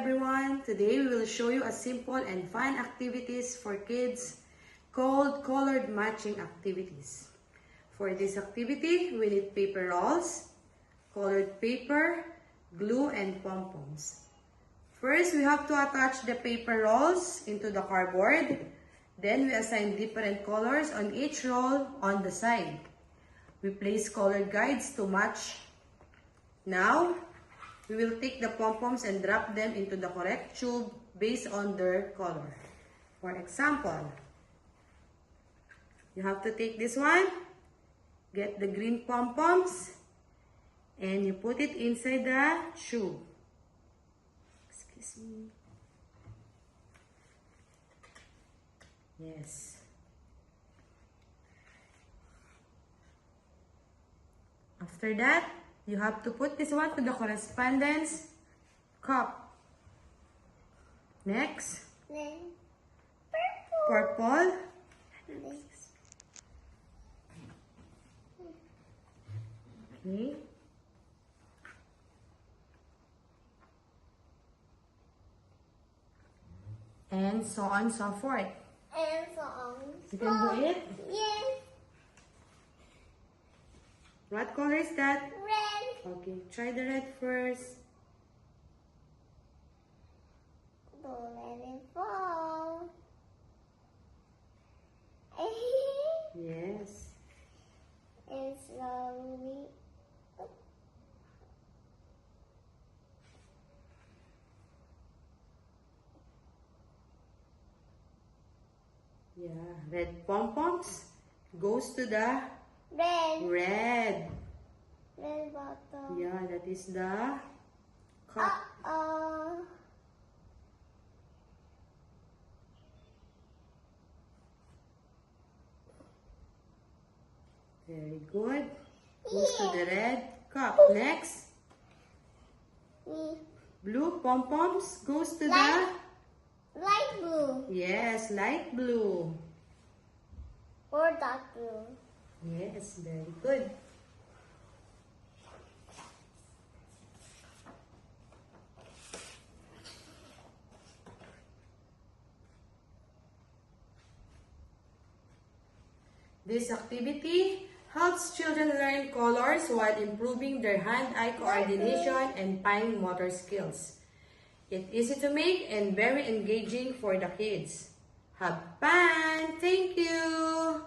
everyone! Today we will show you a simple and fun activities for kids called colored matching activities. For this activity, we need paper rolls, colored paper, glue, and pom-poms. First, we have to attach the paper rolls into the cardboard. Then we assign different colors on each roll on the side. We place colored guides to match. Now, we will take the pom-poms and drop them into the correct tube based on their color. For example, you have to take this one, get the green pom-poms, and you put it inside the tube. Excuse me. Yes. After that, you have to put this one to the correspondence cup. Next. Then Purple. Okay. And so on, so forth. and so on. You can do it? Yes. What color is that? Red. Okay, try the red first. Don't let it fall. Yes. And slowly. Yeah, red pom-poms goes to the Red. red. Red bottom. Yeah, that is the cup. Uh-oh. Very good. Goes to the red cup. Next, Me. blue pom-poms goes to Light blue. yes, light blue. Or dark blue. Yes, very good. This activity helps children learn colors while improving their hand-eye coordination and fine motor skills. It's easy to make and very engaging for the kids. Have fun! Thank you!